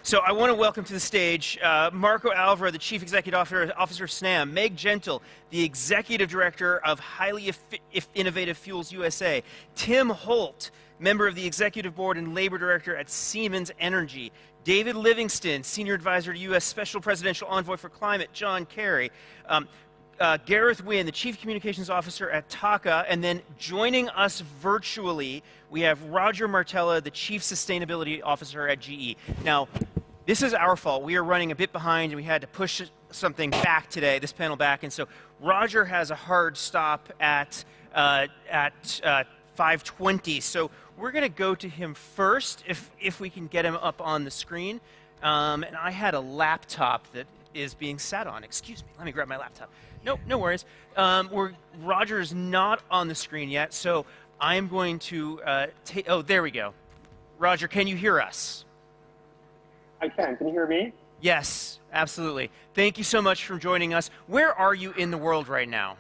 So I want to welcome to the stage Marco Alverà, the Chief Executive Officer of Snam, Meg Gentle, the Executive Director of Highly Innovative Fuels USA, Tim Holt, member of the Executive Board and Labor Director at Siemens Energy, David Livingston, Senior Advisor to U.S. Special Presidential Envoy for Climate, John Kerry, Gareth Wynn, the Chief Communications Officer at TAQA, and then joining us virtually, we have Roger Martella, the Chief Sustainability Officer at GE. Now, this is our fault. We are running a bit behind, and we had to push something back today, this panel back, and so Roger has a hard stop at 5:20, so we're going to go to him first, if we can get him up on the screen. And I had a laptop that is being sat on. Excuse me. Let me grab my laptop. No worries. Roger is not on the screen yet, so I'm going to take... Oh, there we go. Roger, can you hear us? I can. Can you hear me? Yes, absolutely. Thank you so much for joining us. Where are you in the world right now?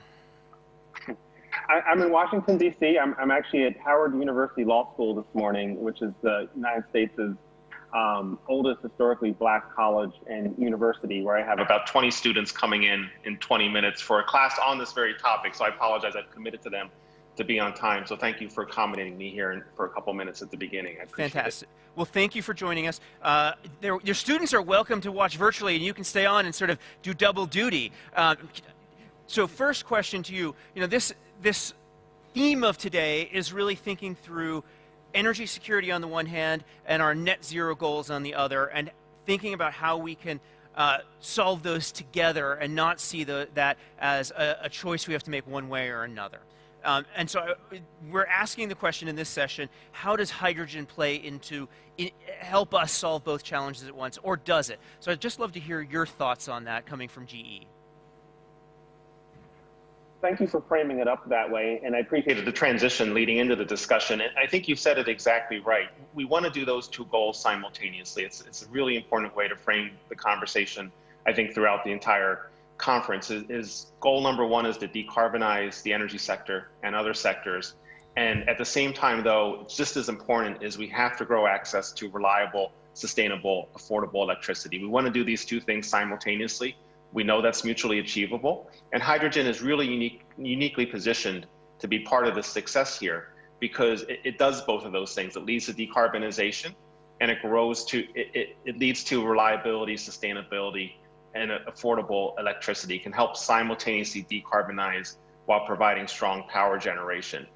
I'm in Washington, D.C. I'm actually at Howard University Law School this morning, which is the United States' oldest historically black college and university, where I have about 20 students coming in 20 minutes for a class on this very topic. So I apologize. I've committed to them to be on time. So thank you for accommodating me here for a couple minutes at the beginning. I appreciate Fantastic. Well, thank you for joining us. Your students are welcome to watch virtually, and you can stay on and sort of do double duty. So first question to you, this theme of today is really thinking through energy security on the one hand and our net zero goals on the other, and thinking about how we can solve those together and not see that as a choice we have to make one way or another. And so we're asking the question in this session, how does hydrogen play into help us solve both challenges at once, or does it? So I'd just love to hear your thoughts on that coming from GE. Thank you for framing it up that way, and I appreciated the transition leading into the discussion. And I think you said it exactly right. We want to do those two goals simultaneously. It's a really important way to frame the conversation, I think, throughout the entire conference. Is goal number one is to decarbonize the energy sector and other sectors. And at the same time, though, just as important is we have to grow access to reliable, sustainable, affordable electricity. We want to do these two things simultaneously. We know that's mutually achievable, and hydrogen is really uniquely positioned to be part of the success here, because it does both of those things. It leads to decarbonization, and it leads to reliability, sustainability, and affordable electricity. It can help simultaneously decarbonize while providing strong power generation.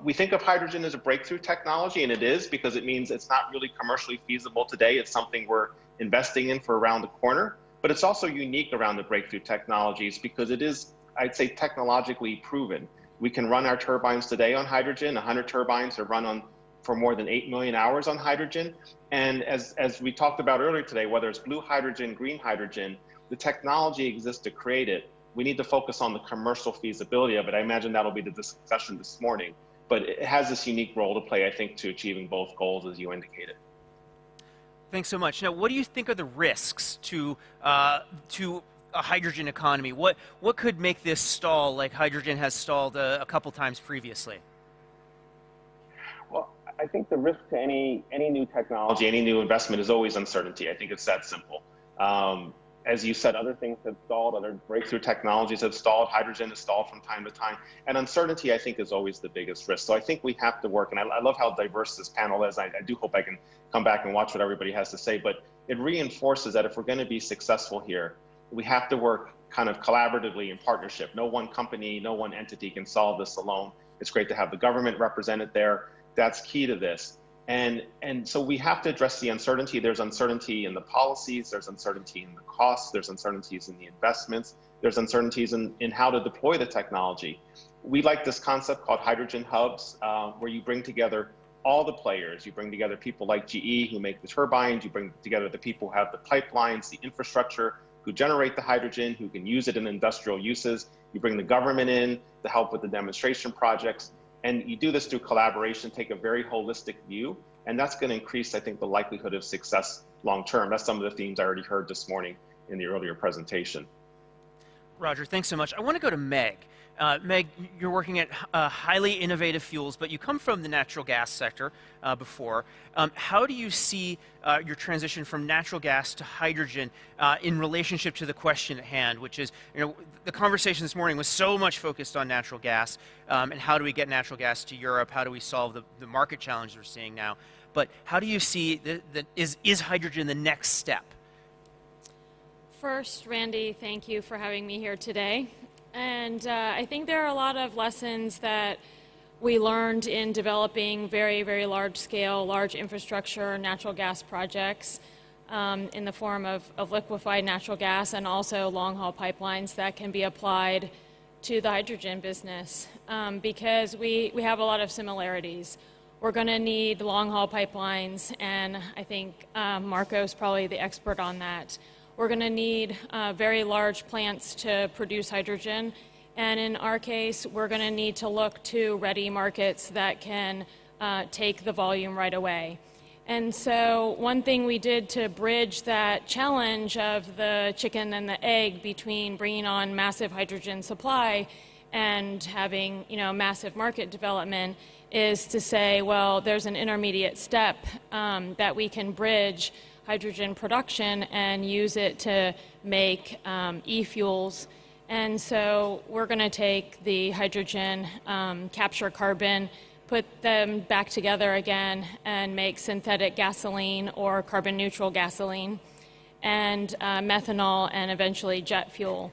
We think of hydrogen as a breakthrough technology, and it is, because it means it's not really commercially feasible today. It's something we're investing in for around the corner. But it's also unique around the breakthrough technologies because it is, I'd say, technologically proven. We can run our turbines today on hydrogen. 100 turbines are run for more than 8 million hours on hydrogen. And as we talked about earlier today, whether it's blue hydrogen, green hydrogen, the technology exists to create it. We need to focus on the commercial feasibility of it. I imagine that'll be the discussion this morning. But it has this unique role to play, I think, to achieving both goals, as you indicated. Thanks so much. Now, what do you think are the risks to a hydrogen economy? What could make this stall like hydrogen has stalled a couple times previously? Well, I think the risk to any new technology, any new investment is always uncertainty. I think it's that simple. As you said, other things have stalled, other breakthrough technologies have stalled, hydrogen has stalled from time to time, and uncertainty, I think, is always the biggest risk. So I think we have to work, and I love how diverse this panel is. I do hope I can come back and watch what everybody has to say, but it reinforces that if we're going to be successful here, we have to work kind of collaboratively in partnership. No one company, no one entity can solve this alone. It's great to have the government represented there. That's key to this. And so we have to address the uncertainty. There's uncertainty in the policies, there's uncertainty in the costs, there's uncertainties in the investments, there's uncertainties in how to deploy the technology. We like this concept called hydrogen hubs, where you bring together all the players. You bring together people like GE who make the turbines, you bring together the people who have the pipelines, the infrastructure, who generate the hydrogen, who can use it in industrial uses. You bring the government in to help with the demonstration projects. And you do this through collaboration, take a very holistic view, and that's going to increase, I think, the likelihood of success long term. That's some of the themes I already heard this morning in the earlier presentation. Roger, thanks so much. I want to go to Meg. Meg, you're working at highly innovative fuels, but you come from the natural gas sector before. How do you see your transition from natural gas to hydrogen in relationship to the question at hand, which is, the conversation this morning was so much focused on natural gas and how do we get natural gas to Europe? How do we solve the market challenges we're seeing now? But how do you see is hydrogen the next step? First, Randy, thank you for having me here today. And I think there are a lot of lessons that we learned in developing very, very large-scale, large infrastructure natural gas projects in the form of liquefied natural gas and also long-haul pipelines that can be applied to the hydrogen business because we have a lot of similarities. We're going to need long-haul pipelines, and I think Marco's probably the expert on that. We're going to need very large plants to produce hydrogen, and in our case, we're going to need to look to ready markets that can take the volume right away. And so one thing we did to bridge that challenge of the chicken and the egg between bringing on massive hydrogen supply and having massive market development is to say, well, there's an intermediate step that we can bridge hydrogen production and use it to make e-fuels. And so we're going to take the hydrogen, capture carbon, put them back together again and make synthetic gasoline or carbon neutral gasoline and methanol and eventually jet fuel.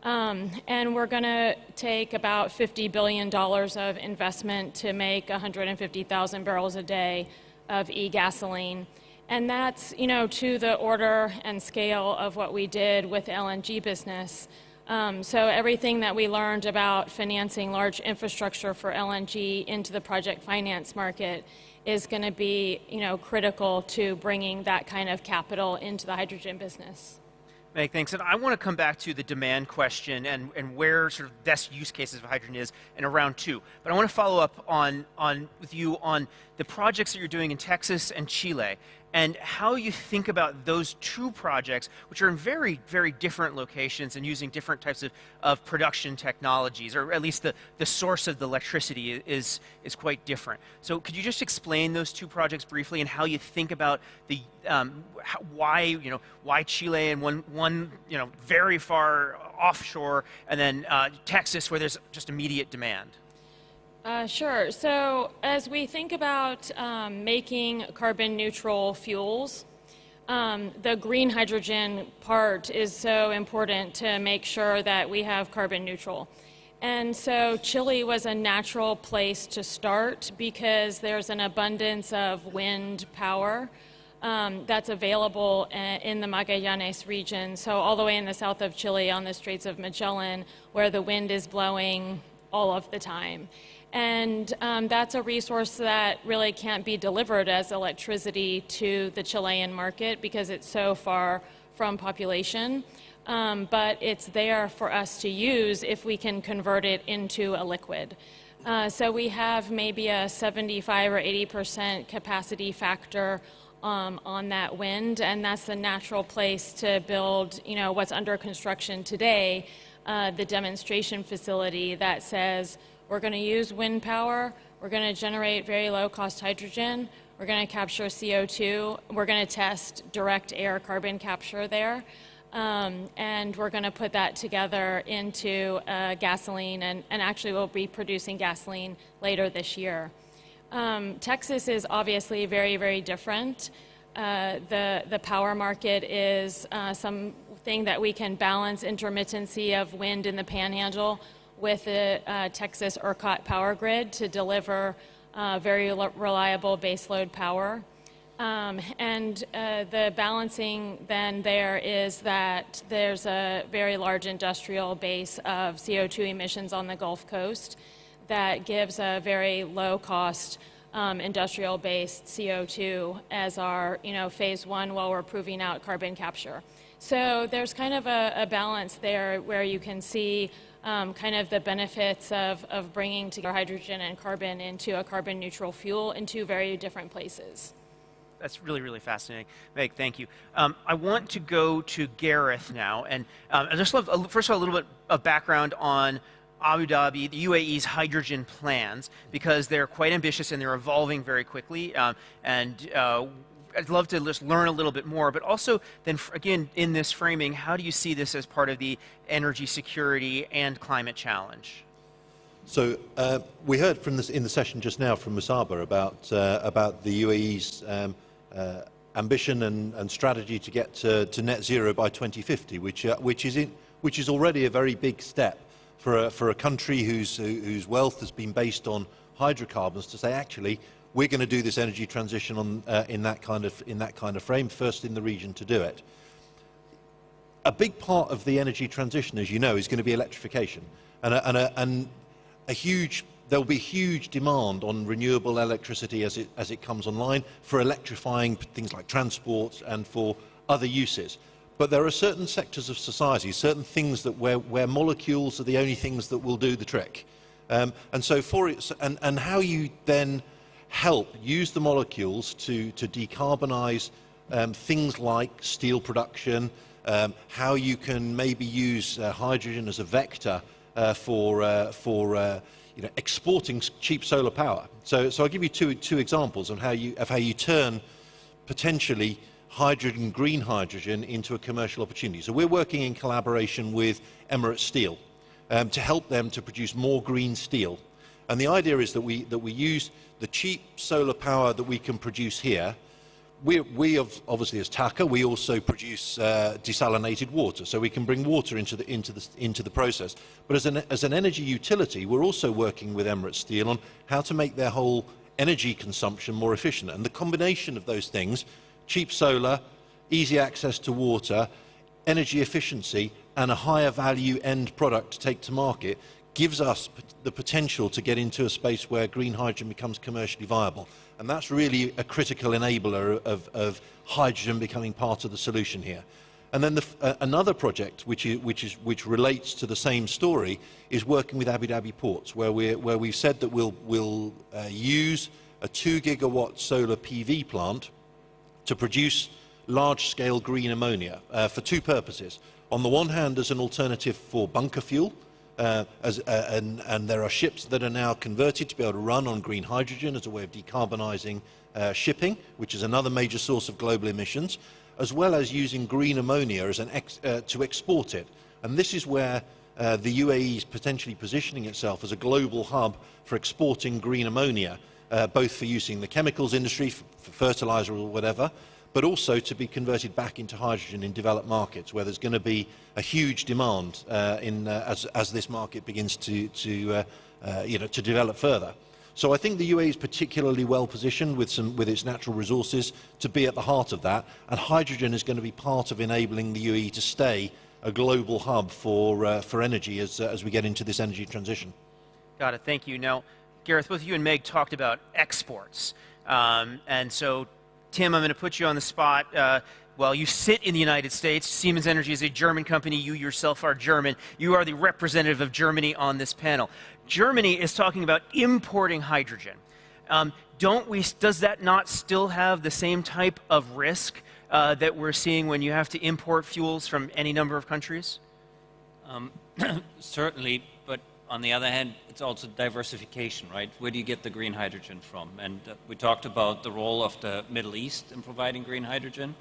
And we're going to take about $50 billion of investment to make 150,000 barrels a day of e-gasoline. And that's, to the order and scale of what we did with the LNG business. So everything that we learned about financing large infrastructure for LNG into the project finance market is going to be, critical to bringing that kind of capital into the hydrogen business. Meg, thanks. And I want to come back to the demand question and where sort of best use cases of hydrogen is in round two. But I want to follow up with you on the projects that you're doing in Texas and Chile and how you think about those two projects, which are in very, very different locations and using different types of production technologies, or at least the source of the electricity is quite different. So could you just explain those two projects briefly and how you think about the why Chile and one very far offshore, and then Texas where there's just immediate demand? Sure. So as we think about making carbon neutral fuels, the green hydrogen part is so important to make sure that we have carbon neutral. And so Chile was a natural place to start because there's an abundance of wind power that's available in the Magallanes region. So all the way in the south of Chile on the Straits of Magellan, where the wind is blowing all of the time. And that's a resource that really can't be delivered as electricity to the Chilean market because it's so far from population. But it's there for us to use if we can convert it into a liquid. So we have maybe a 75 or 80% capacity factor on that wind, and that's a natural place to build, what's under construction today, the demonstration facility that says, we're going to use wind power, we're going to generate very low-cost hydrogen, we're going to capture CO2, we're going to test direct air carbon capture there, and we're going to put that together into gasoline, and actually we'll be producing gasoline later this year. Texas is obviously very, very different. The power market is something that we can balance intermittency of wind in the panhandle with the Texas ERCOT power grid to deliver very reliable baseload power. And the balancing then there is that there's a very large industrial base of CO2 emissions on the Gulf Coast that gives a very low-cost industrial-based CO2 as our phase one while we're proving out carbon capture. So there's kind of a balance there where you can see kind of the benefits of bringing together hydrogen and carbon into a carbon neutral fuel in two very different places. That's really, really fascinating. Meg, thank you. I want to go to Gareth now, and I just love, first of all, a little bit of background on Abu Dhabi, the UAE's hydrogen plans, because they're quite ambitious and they're evolving very quickly. I'd love to just learn a little bit more, but also then, again, in this framing, how do you see this as part of the energy security and climate challenge? So we heard from this in the session just now from Musaba about the UAE's ambition and strategy to get to net zero by 2050, which is already a very big step for a country whose wealth has been based on hydrocarbons to say, actually, we're going to do this energy transition in that kind of frame, first in the region to do it. A big part of the energy transition, as you know, is going to be electrification, and there'll be huge demand on renewable electricity as it comes online for electrifying things like transport and for other uses. But there are certain sectors of society, certain things where molecules are the only things that will do the trick. And so and how you then help use the molecules to decarbonize things like steel production, how you can maybe use hydrogen as a vector for exporting cheap solar power. So I'll give you two examples of how you turn potentially green hydrogen into a commercial opportunity. So we're working in collaboration with Emirates Steel to help them to produce more green steel. And the idea is that we use the cheap solar power that we can produce here. We obviously, as TAQA, we also produce desalinated water, so we can bring water into the process. But as an energy utility, we're also working with Emirates Steel on how to make their whole energy consumption more efficient. And the combination of those things, cheap solar, easy access to water, energy efficiency, and a higher value end product to take to market, gives us the potential to get into a space where green hydrogen becomes commercially viable. And that's really a critical enabler of hydrogen becoming part of the solution here. And then another project which relates to the same story is working with Abu Dhabi ports, where we've said that we'll use a 2 gigawatt solar PV plant to produce large-scale green ammonia for two purposes. On the one hand, as an alternative for bunker fuel, and there are ships that are now converted to be able to run on green hydrogen as a way of decarbonising shipping, which is another major source of global emissions, as well as using green ammonia as to export it. And this is where the UAE is potentially positioning itself as a global hub for exporting green ammonia, both for using the chemicals industry, for fertiliser or whatever, but also to be converted back into hydrogen in developed markets, where there's going to be a huge demand as this market begins to develop further. So I think the UAE is particularly well positioned with its natural resources to be at the heart of that, and hydrogen is going to be part of enabling the UAE to stay a global hub for energy as we get into this energy transition. Got it. Thank you. Now, Gareth, both you and Meg talked about exports, and so Tim, I'm going to put you on the spot. Well, you sit in the United States. Siemens Energy is a German company. You yourself are German. You are the representative of Germany on this panel. Germany is talking about importing hydrogen. Does that not still have the same type of risk that we're seeing when you have to import fuels from any number of countries? Certainly, but on the other hand, it's also diversification, right? Where do you get the green hydrogen from? And we talked about the role of the Middle East in providing green hydrogen.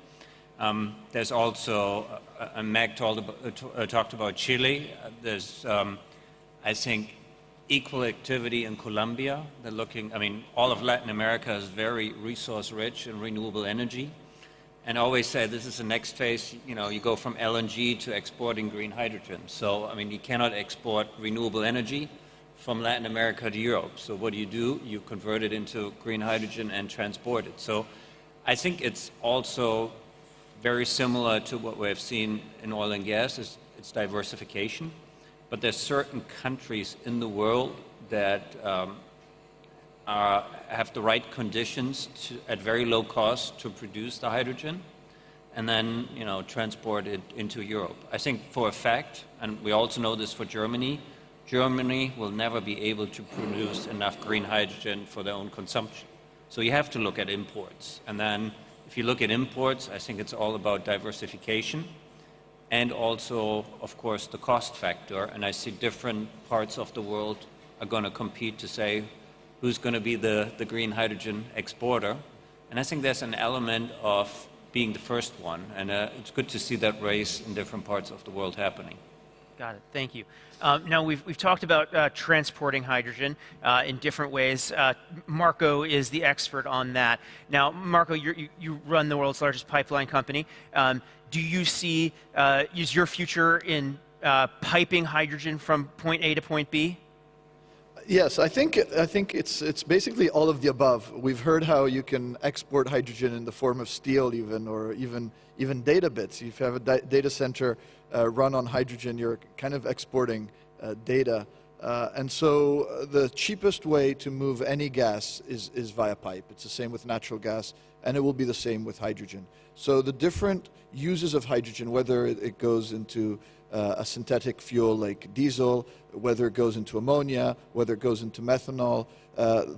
There's also, Meg talked about Chile. There's, I think, equal activity in Colombia. They're looking, all of Latin America is very resource rich in renewable energy. And I always say this is the next phase, you go from LNG to exporting green hydrogen. So, you cannot export renewable energy from Latin America to Europe. So what do? You convert it into green hydrogen and transport it. So I think it's also very similar to what we've seen in oil and gas. It's diversification. But there's certain countries in the world that have the right conditions at very low cost to produce the hydrogen and then transport it into Europe. I think for a fact, and we also know this for Germany, Germany will never be able to produce enough green hydrogen for their own consumption. So you have to look at imports. And then If you look at imports, I think it's all about diversification and also, of course, the cost factor. And I see different parts of the world are going to compete to say who's going to be the green hydrogen exporter. And I think there's an element of being the first one. And it's good to see that race in different parts of the world happening. Got it. Thank you. Now, we've talked about transporting hydrogen in different ways. Marco is the expert on that. Now, Marco, you run the world's largest pipeline company. Do you see, is your future in piping hydrogen from point A to point B? Yes, I think it's basically all of the above. We've heard how you can export hydrogen in the form of steel even, or even data bits. If you have a data center run on hydrogen, you're kind of exporting data. And so the cheapest way to move any gas is via pipe. It's the same with natural gas, and it will be the same with hydrogen. So the different uses of hydrogen, whether it goes into a synthetic fuel like diesel, whether it goes into ammonia, whether it goes into methanol,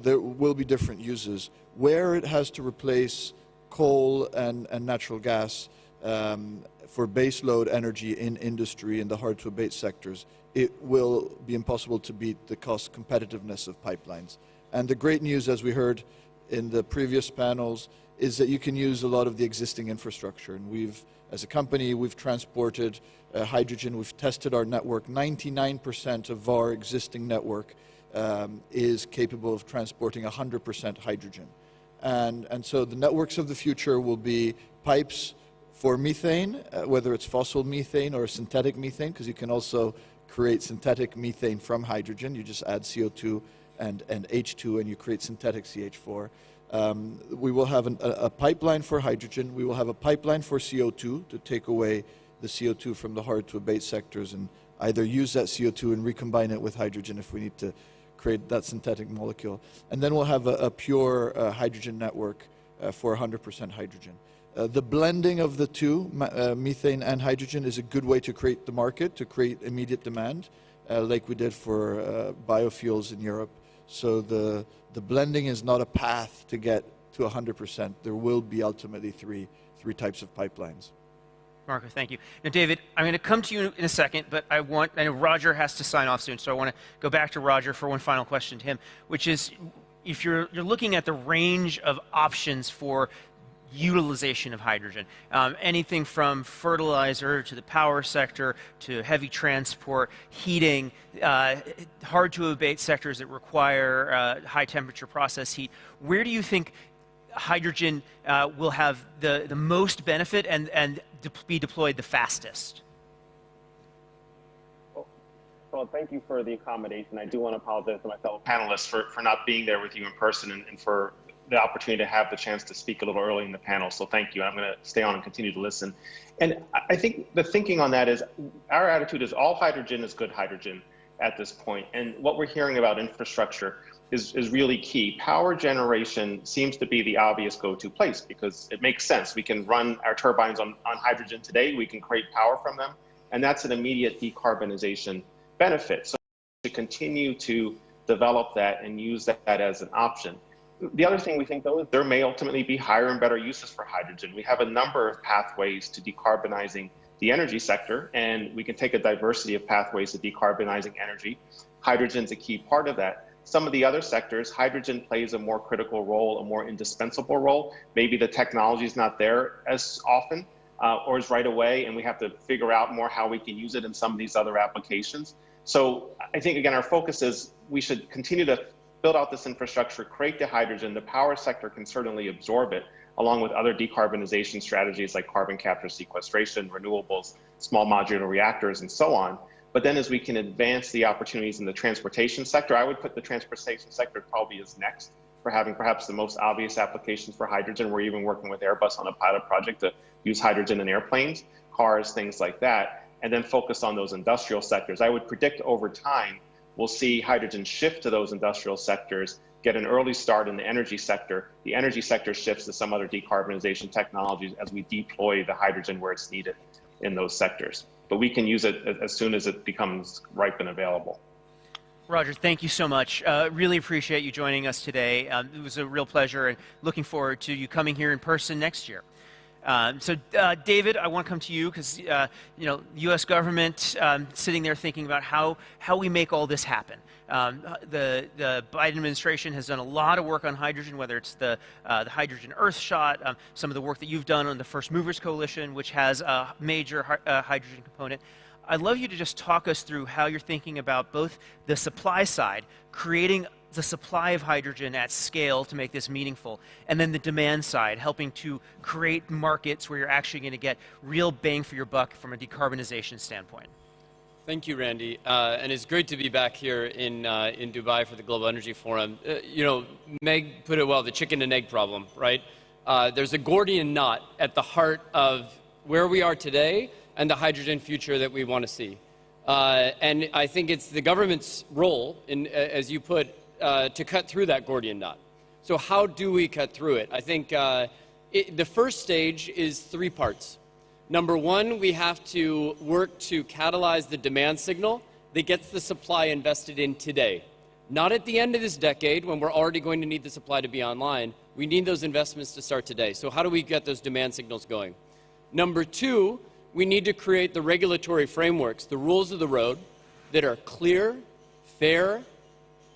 there will be different uses. Where it has to replace coal and natural gas for baseload energy in industry in the hard-to-abate sectors, it will be impossible to beat the cost competitiveness of pipelines. And the great news, as we heard in the previous panels, is that you can use a lot of the existing infrastructure. And as a company, we've transported hydrogen. We've tested our network. 99% of our existing network is capable of transporting 100% hydrogen. And so the networks of the future will be pipes for methane, whether it's fossil methane or synthetic methane, because you can also create synthetic methane from hydrogen. You just add CO2 and H2 and you create synthetic CH4. We will have a pipeline for hydrogen. We will have a pipeline for CO2 to take away the CO2 from the hard-to-abate sectors and either use that CO2 and recombine it with hydrogen if we need to create that synthetic molecule. And then we'll have a pure hydrogen network for 100% hydrogen. The blending of the two, methane and hydrogen, is a good way to create the market, to create immediate demand, like we did for biofuels in Europe. So the blending is not a path to get to 100%. There will be ultimately three types of pipelines. Marco, thank you. Now, David, I'm going to come to you in a second, but I know Roger has to sign off soon, so I want to go back to Roger for one final question to him, which is, if you're looking at the range of options for utilization of hydrogen, anything from fertilizer to the power sector to heavy transport, heating, hard-to-abate sectors that require high-temperature process heat, where do you think hydrogen will have the most benefit and be deployed the fastest? Well, thank you for the accommodation. I do want to apologize to my fellow panelists for not being there with you in person and for the opportunity to have the chance to speak a little early in the panel. So thank you. I'm going to stay on and continue to listen. And I think the thinking on that is our attitude is all hydrogen is good hydrogen at this point. And what we're hearing about infrastructure is really key. Power generation seems to be the obvious go-to place because it makes sense. We can run our turbines on hydrogen today. We can create power from them. And that's an immediate decarbonization benefit. So to continue to develop that and use that as an option. The other thing we think, though, is there may ultimately be higher and better uses for hydrogen. We have a number of pathways to decarbonizing the energy sector, and we can take a diversity of pathways to decarbonizing energy. Hydrogen's a key part of that. Some of the other sectors, hydrogen plays a more critical role, a more indispensable role. Maybe the technology is not there as often or as right away, and we have to figure out more how we can use it in some of these other applications. So I think, again, our focus is we should continue to build out this infrastructure, create the hydrogen. The power sector can certainly absorb it, along with other decarbonization strategies like carbon capture, sequestration, renewables, small modular reactors, and so on. But then as we can advance the opportunities in the transportation sector, I would put the transportation sector probably as next for having perhaps the most obvious applications for hydrogen. We're even working with Airbus on a pilot project to use hydrogen in airplanes, cars, things like that, and then focus on those industrial sectors. I would predict over time, we'll see hydrogen shift to those industrial sectors, get an early start in the energy sector. The energy sector shifts to some other decarbonization technologies as we deploy the hydrogen where it's needed in those sectors. But we can use it as soon as it becomes ripe and available. Roger, thank you so much. Really appreciate you joining us today. It was a real pleasure, and looking forward to you coming here in person next year. David, I want to come to you because you know, the U.S. government sitting there thinking about how we make all this happen. The Biden administration has done a lot of work on hydrogen, whether it's the Hydrogen Earthshot, some of the work that you've done on the First Movers Coalition, which has a major hydrogen component. I'd love you to just talk us through how you're thinking about both the supply side, creating the supply of hydrogen at scale to make this meaningful, and then the demand side, helping to create markets where you're actually going to get real bang for your buck from a decarbonization standpoint. Thank you, Randy. And it's great to be back here in Dubai for the Global Energy Forum. You know, Meg put it well, the chicken and egg problem, right? There's a Gordian knot at the heart of where we are today and the hydrogen future that we want to see. And I think it's the government's role, as you put, to cut through that Gordian knot. So how do we cut through it? I think the first stage is 3 parts. Number 1, we have to work to catalyze the demand signal that gets the supply invested in today. Not at the end of this decade when we're already going to need the supply to be online. We need those investments to start today. So how do we get those demand signals going? Number 2, we need to create the regulatory frameworks, the rules of the road that are clear, fair,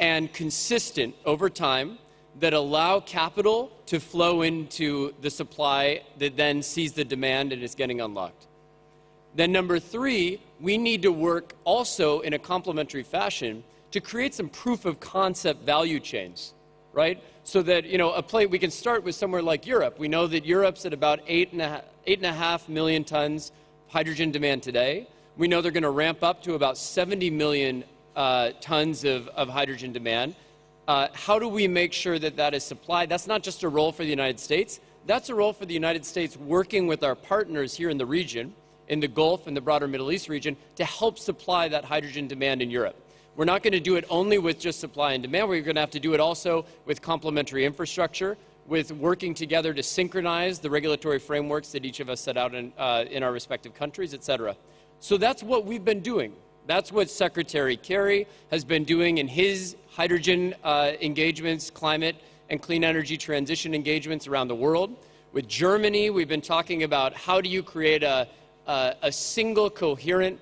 and consistent over time that allow capital to flow into the supply that then sees the demand and is getting unlocked. Then number 3, we need to work also in a complementary fashion to create some proof of concept value chains, right? So that, you know, we can start with somewhere like Europe. We know that Europe's at about 8.5 million tons hydrogen demand today. We know they're going to ramp up to about 70 million tons of hydrogen demand. How do we make sure that that is supplied? That's not just a role for the United States. That's a role for the United States working with our partners here in the region, in the Gulf and the broader Middle East region, to help supply that hydrogen demand in Europe. We're not going to do it only with just supply and demand. We're going to have to do it also with complementary infrastructure, with working together to synchronize the regulatory frameworks that each of us set out in our respective countries, et cetera. So that's what we've been doing. That's what Secretary Kerry has been doing in his hydrogen engagements, climate and clean energy transition engagements around the world. With Germany, we've been talking about how do you create a single coherent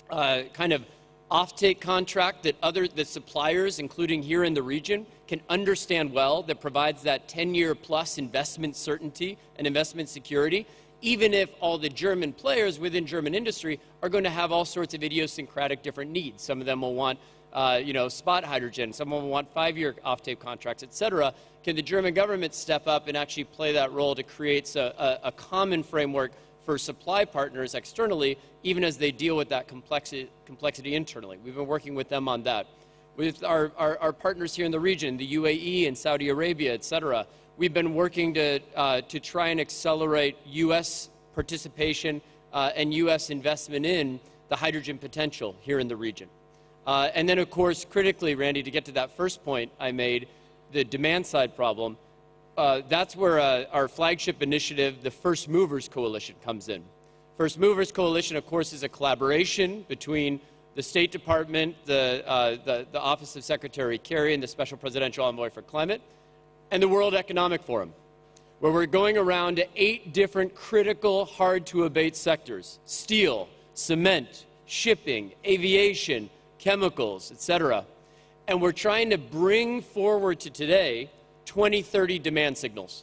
kind of offtake contract that the suppliers, including here in the region, can understand well, that provides that 10-year plus investment certainty and investment security, even if all the German players within German industry are going to have all sorts of idiosyncratic different needs. Some of them will want you know, spot hydrogen, some will want 5-year offtake contracts, et cetera. Can the German government step up and actually play that role to create a common framework for supply partners externally, even as they deal with that complexity internally? We've been working with them on that. With our partners here in the region, the UAE and Saudi Arabia, et cetera, we've been working to try and accelerate U.S. participation and U.S. investment in the hydrogen potential here in the region. And then, of course, critically, Randy, to get to that first point I made, the demand side problem, that's where our flagship initiative, the First Movers Coalition, comes in. First Movers Coalition, of course, is a collaboration between the State Department, the Office of Secretary Kerry, and the Special Presidential Envoy for Climate, and the World Economic Forum, where we're going around to 8 different critical, hard-to-abate sectors: steel, cement, shipping, aviation, chemicals, etc. And we're trying to bring forward to today 2030 demand signals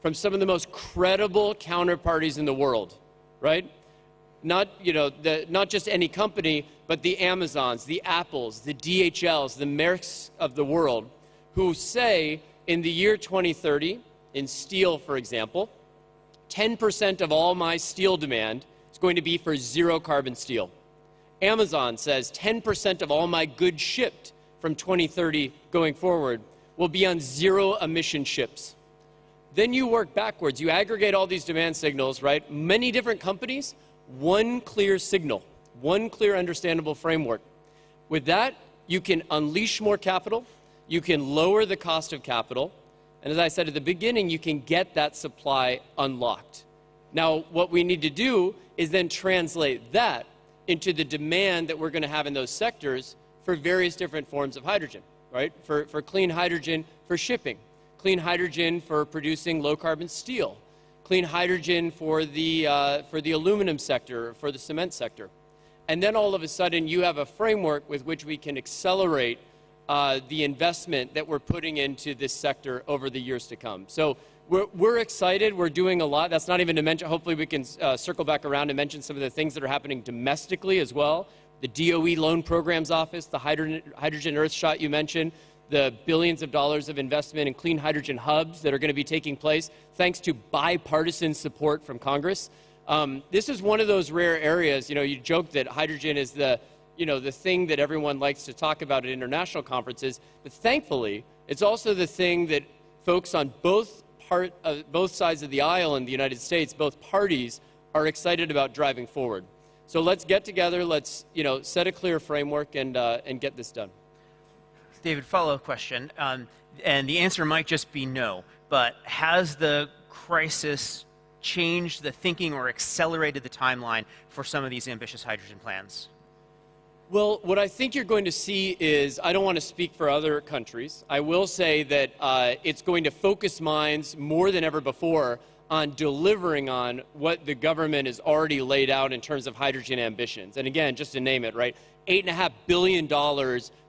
from some of the most credible counterparties in the world, right? Not, you know, not just any company, but the Amazons, the Apples, the DHLs, the Maerks of the world, who say in the year 2030, in steel, for example, 10% of all my steel demand is going to be for zero carbon steel. Amazon says 10% of all my goods shipped from 2030 going forward will be on zero emission ships. Then you work backwards. You aggregate all these demand signals, right? Many different companies, one clear signal, one clear understandable framework. With that, you can unleash more capital, you can lower the cost of capital, and as I said at the beginning, you can get that supply unlocked. Now, what we need to do is then translate that into the demand that we're going to have in those sectors for various different forms of hydrogen, right? For clean hydrogen for shipping, clean hydrogen for producing low-carbon steel, clean hydrogen for the aluminum sector, for the cement sector. And then all of a sudden, you have a framework with which we can accelerate the investment that we're putting into this sector over the years to come. So we're excited. We're doing a lot. That's not even to mention, hopefully we can circle back around and mention some of the things that are happening domestically as well. The DOE Loan Programs Office, the Hydrogen Earthshot you mentioned, the billions of dollars of investment in clean hydrogen hubs that are going to be taking place thanks to bipartisan support from Congress. This is one of those rare areas, you joke that hydrogen is the thing that everyone likes to talk about at international conferences, but thankfully, it's also the thing that folks on both sides of the aisle in the United States, both parties, are excited about driving forward. So let's get together, let's set a clear framework and get this done. David, follow-up question, and the answer might just be no, but has the crisis changed the thinking or accelerated the timeline for some of these ambitious hydrogen plans? Well, what I think you're going to see is, I don't want to speak for other countries. I will say that it's going to focus minds more than ever before on delivering on what the government has already laid out in terms of hydrogen ambitions. And again, just to name it, right, $8.5 billion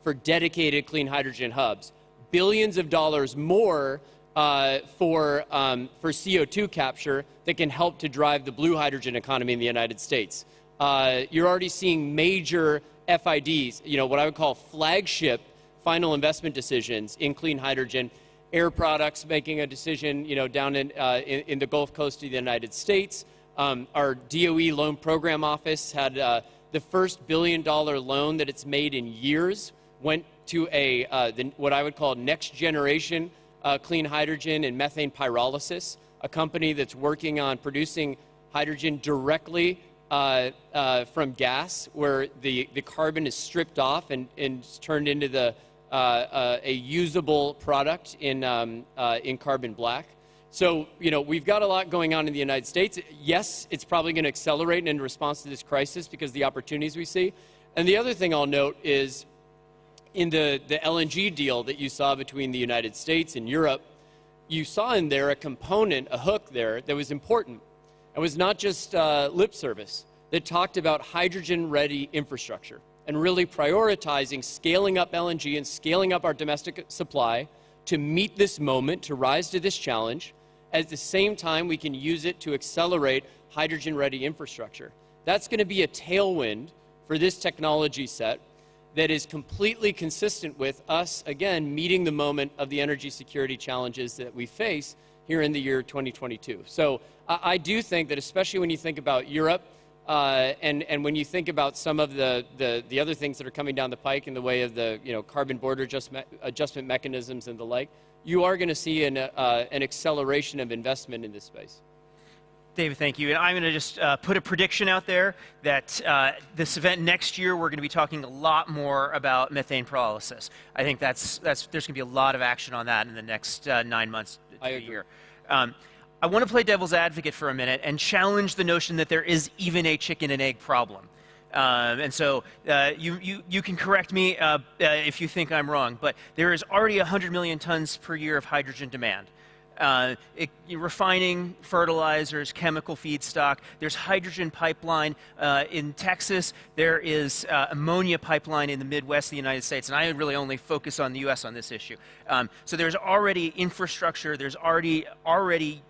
for dedicated clean hydrogen hubs, billions of dollars more for CO2 capture that can help to drive the blue hydrogen economy in the United States. You're already seeing major FIDs, what I would call flagship final investment decisions in clean hydrogen. Air Products making a decision, down in the Gulf Coast of the United States. Our DOE Loan Program Office had the first $1 billion loan that it's made in years, went to what I would call next generation clean hydrogen and methane pyrolysis, a company that's working on producing hydrogen directly from gas, where the carbon is stripped off and turned into a usable product in carbon black. So, we've got a lot going on in the United States. Yes, it's probably going to accelerate in response to this crisis because of the opportunities we see. And the other thing I'll note is in the LNG deal that you saw between the United States and Europe, you saw in there a component, a hook there that was important. It was not just lip service. That talked about hydrogen-ready infrastructure and really prioritizing scaling up LNG and scaling up our domestic supply to meet this moment, to rise to this challenge. At the same time, we can use it to accelerate hydrogen-ready infrastructure. That's going to be a tailwind for this technology set that is completely consistent with us, again, meeting the moment of the energy security challenges that we face here in the year 2022. So I do think that, especially when you think about Europe, and when you think about some of the other things that are coming down the pike in the way of the carbon border adjustment mechanisms and the like, you are going to see an acceleration of investment in this space. David, thank you. And I'm going to just put a prediction out there that this event next year, we're going to be talking a lot more about methane pyrolysis. I think there's going to be a lot of action on that in the next 9 months to a year. I want to play devil's advocate for a minute and challenge the notion that there is even a chicken and egg problem. And so you can correct me if you think I'm wrong, but there is already 100 million tons per year of hydrogen demand. Refining, fertilizers, chemical feedstock. There's hydrogen pipeline in Texas. There is ammonia pipeline in the Midwest of the United States. And I really only focus on the U.S. on this issue. So there's already infrastructure. There's already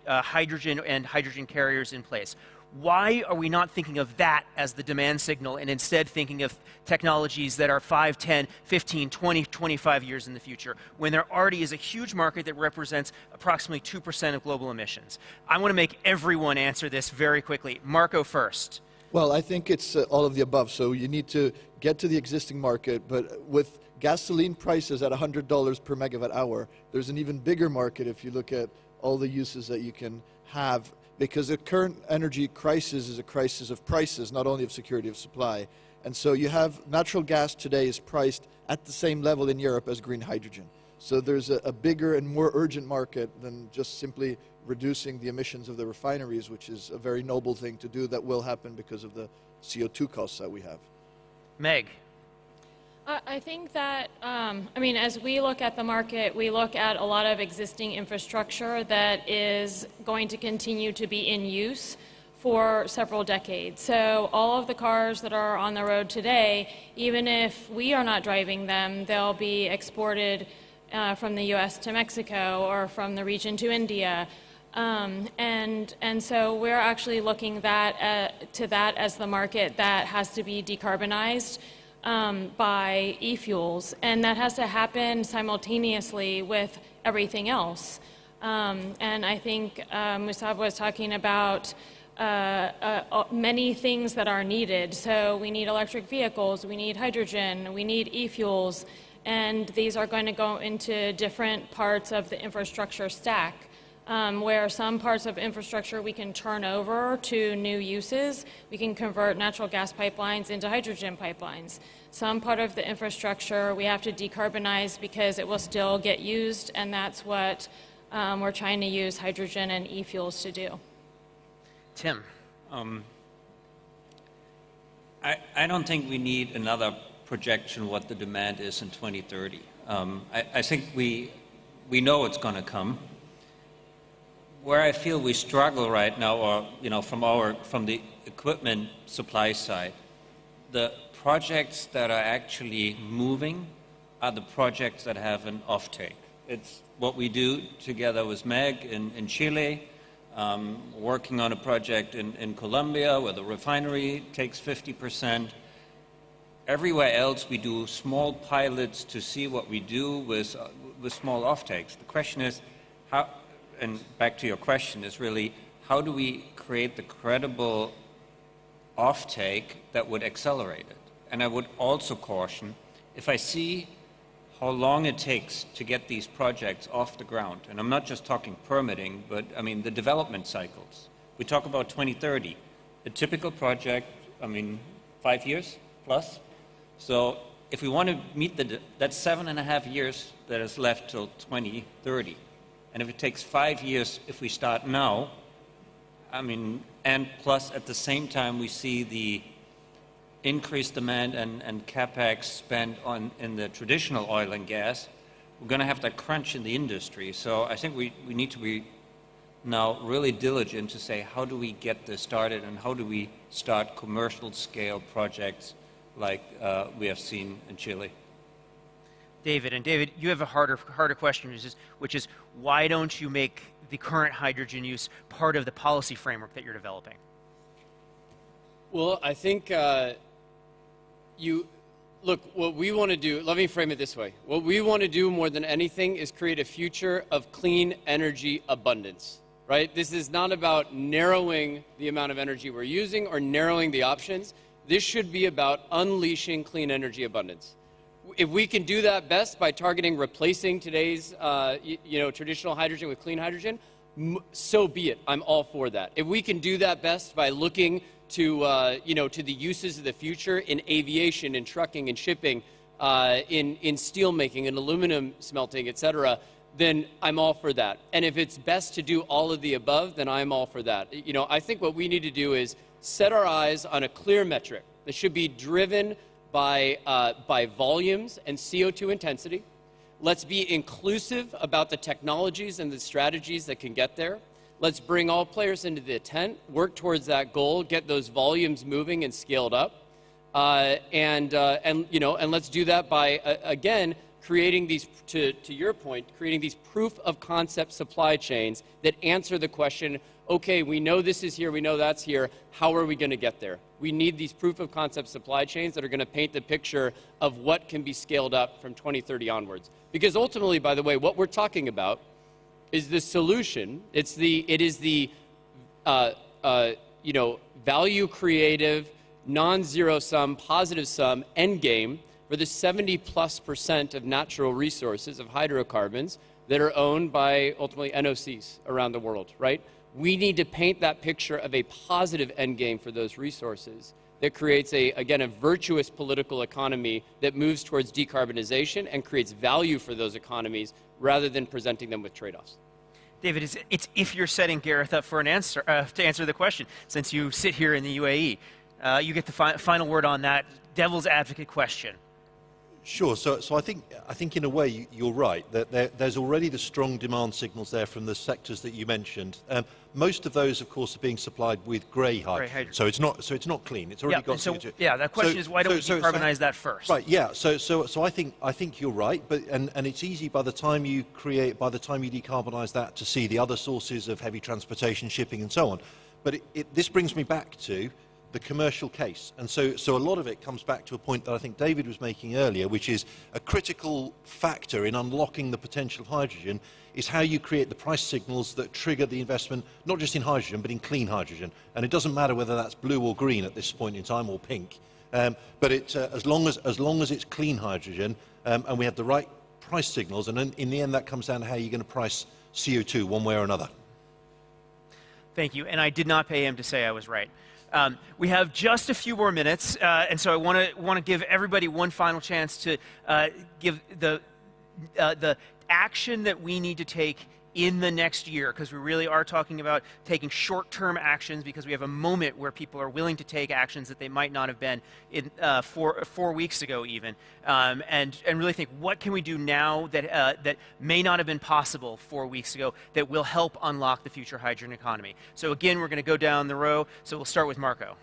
hydrogen and hydrogen carriers in place. Why are we not thinking of that as the demand signal and instead thinking of technologies that are 5, 10, 15, 20, 25 years in the future, when there already is a huge market that represents approximately 2% of global emissions? I want to make everyone answer this very quickly. Marco first. Well, I think it's all of the above. So you need to get to the existing market, but with gasoline prices at $100 per megawatt hour, there's an even bigger market if you look at all the uses that you can have, because the current energy crisis is a crisis of prices, not only of security of supply. And so you have natural gas today is priced at the same level in Europe as green hydrogen. So there's a bigger and more urgent market than just simply reducing the emissions of the refineries, which is a very noble thing to do that will happen because of the CO2 costs that we have. Meg. I think that, I mean, as we look at the market, we look at a lot of existing infrastructure that is going to continue to be in use for several decades. So all of the cars that are on the road today, even if we are not driving them, they'll be exported from the US to Mexico or from the region to India. And so we're actually looking to that as the market that has to be decarbonized by e-fuels, and that has to happen simultaneously with everything else. And I think Musab was talking about many things that are needed. So we need electric vehicles, we need hydrogen, we need e-fuels, and these are going to go into different parts of the infrastructure stack. Where some parts of infrastructure we can turn over to new uses. We can convert natural gas pipelines into hydrogen pipelines. Some part of the infrastructure we have to decarbonize because it will still get used, and that's what we're trying to use hydrogen and e-fuels to do. Tim. I don't think we need another projection what the demand is in 2030. I think we know it's going to come. Where I feel we struggle right now, or from the equipment supply side, the projects that are actually moving are the projects that have an offtake. It's what we do together with Meg in Chile, working on a project in Colombia where the refinery takes 50%. Everywhere else we do small pilots to see what we do with small offtakes. The question is how. And back to your question, is really how do we create the credible offtake that would accelerate it? And I would also caution, if I see how long it takes to get these projects off the ground, and I'm not just talking permitting, but I mean the development cycles. We talk about 2030. A typical project, I mean, 5 years plus. So if we want to meet that's 7.5 years that is left till 2030. And if it takes 5 years, if we start now, I mean, and plus at the same time we see the increased demand and capex spent in the traditional oil and gas, we're going to have that crunch in the industry. So I think we need to be now really diligent to say how do we get this started and how do we start commercial scale projects like we have seen in Chile. David, and David, you have a harder question, which is why don't you make the current hydrogen use part of the policy framework that you're developing? Well, I think look, what we want to do, let me frame it this way. What we want to do more than anything is create a future of clean energy abundance, right? This is not about narrowing the amount of energy we're using or narrowing the options. This should be about unleashing clean energy abundance. If we can do that best by targeting replacing today's traditional hydrogen with clean hydrogen, so be it. I'm all for that. If we can do that best by looking to the uses of the future in aviation, in trucking, in shipping, in steel making, in aluminum smelting, et cetera, then I'm all for that. And if it's best to do all of the above, then I'm all for that. I think what we need to do is set our eyes on a clear metric that should be driven by volumes and CO2 intensity. Let's be inclusive about the technologies and the strategies that can get there. Let's bring all players into the tent, work towards that goal, get those volumes moving and scaled up, and let's do that by again creating these, to your point, creating these proof of concept supply chains that answer the question, okay, we know this is here, we know that's here, how are we going to get there? We need these proof of concept supply chains that are going to paint the picture of what can be scaled up from 2030 onwards. Because ultimately, by the way, what we're talking about is the solution. It is the value creative, non-zero sum, positive sum end game for the 70+% of natural resources of hydrocarbons that are owned by ultimately NOCs around the world, right? We need to paint that picture of a positive end game for those resources that creates a virtuous political economy that moves towards decarbonization and creates value for those economies rather than presenting them with trade-offs. David, it's if you're setting Gareth up for an answer to answer the question, since you sit here in the UAE, you get the final word on that devil's advocate question. Sure. So I think in a way you're right that there's already the strong demand signals there from the sectors that you mentioned. Most of those, of course, are being supplied with grey hydrogen. So it's not clean. It's already got CO2. Yeah. The question is, why don't we decarbonize that first? Right. Yeah. So I think you're right. But and it's easy by the time you decarbonize that to see the other sources of heavy transportation, shipping, and so on. But this brings me back to the commercial case. And so a lot of it comes back to a point that I think David was making earlier, which is a critical factor in unlocking the potential of hydrogen is how you create the price signals that trigger the investment, not just in hydrogen, but in clean hydrogen. And it doesn't matter whether that's blue or green at this point in time, or pink. But as long as it's clean hydrogen, and we have the right price signals, and in the end that comes down to how you're going to price CO2 one way or another. Thank you. And I did not pay him to say I was right. We have just a few more minutes, and so I want to give everybody one final chance to give the action that we need to take in the next year, because we really are talking about taking short-term actions, because we have a moment where people are willing to take actions that they might not have been in 4 weeks ago even, and really think, what can we do now that may not have been possible 4 weeks ago that will help unlock the future hydrogen economy. So again, we're going to go down the row, so we'll start with Marco.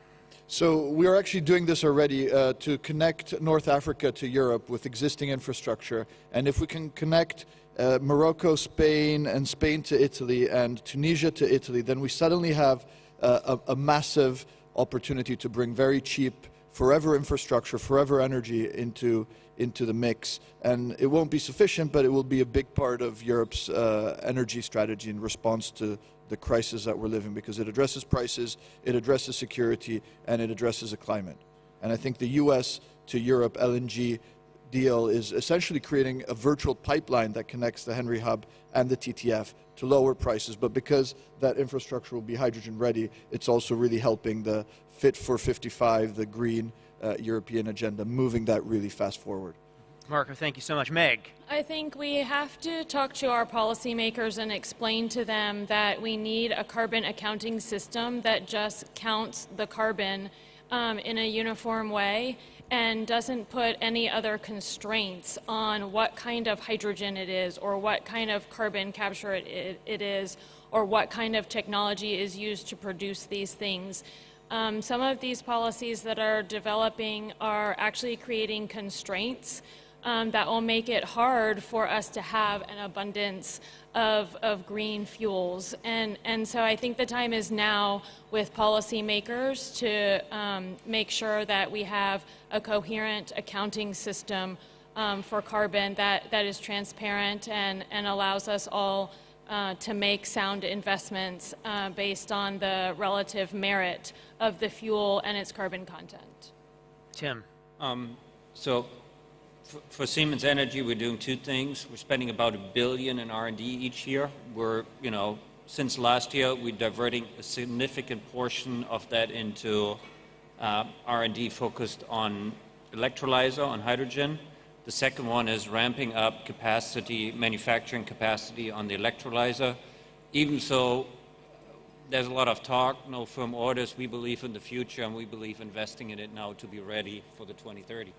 So we are actually doing this already to connect North Africa to Europe with existing infrastructure, and if we can connect Morocco, Spain, and Spain to Italy, and Tunisia to Italy, then we suddenly have a massive opportunity to bring very cheap, forever infrastructure, forever energy into the mix. And it won't be sufficient, but it will be a big part of Europe's energy strategy in response to the crisis that we're living, because it addresses prices, it addresses security, and it addresses the climate. And I think the US to Europe LNG deal is essentially creating a virtual pipeline that connects the Henry Hub and the TTF to lower prices. But because that infrastructure will be hydrogen ready, it's also really helping the Fit for 55, the green European agenda, moving that really fast forward. Marco, thank you so much. Meg? I think we have to talk to our policymakers and explain to them that we need a carbon accounting system that just counts the carbon in a uniform way and doesn't put any other constraints on what kind of hydrogen it is, or what kind of carbon capture it is, or what kind of technology is used to produce these things. Some of these policies that are developing are actually creating constraints that will make it hard for us to have an abundance of green fuels. And so I think the time is now with policymakers to make sure that we have a coherent accounting system for carbon that is transparent and allows us all to make sound investments based on the relative merit of the fuel and its carbon content. Tim? For Siemens Energy, we're doing two things. We're spending about $1 billion in R&D each year. We're, since last year, we're diverting a significant portion of that into R&D focused on electrolyzer, on hydrogen. The second one is ramping up capacity, manufacturing capacity on the electrolyzer. Even so, there's a lot of talk, no firm orders. We believe in the future, and we believe investing in it now to be ready for the 2030.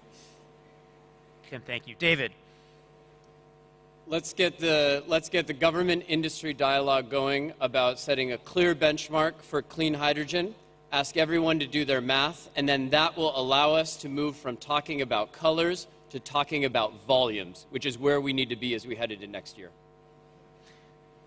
Tim, thank you. David? Let's get the government industry dialogue going about setting a clear benchmark for clean hydrogen. Ask everyone to do their math, and then that will allow us to move from talking about colors to talking about volumes, which is where we need to be as we head into next year.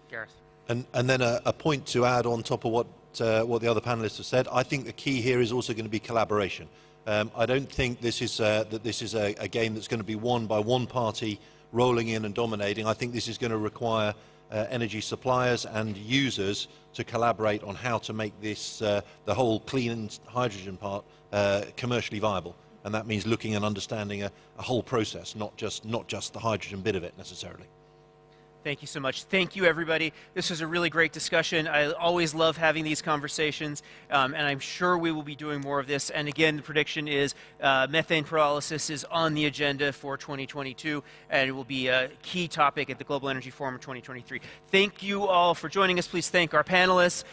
Gareth? And then a point to add on top of what the other panelists have said. I think the key here is also going to be collaboration. I don't think this is a game that's going to be won by one party rolling in and dominating. I think this is going to require energy suppliers and users to collaborate on how to make this the whole clean hydrogen part commercially viable, and that means looking and understanding a whole process, not just the hydrogen bit of it necessarily. Thank you so much. Thank you, everybody. This was a really great discussion. I always love having these conversations, and I'm sure we will be doing more of this. And again, the prediction is methane pyrolysis is on the agenda for 2022, and it will be a key topic at the Global Energy Forum of 2023. Thank you all for joining us. Please thank our panelists.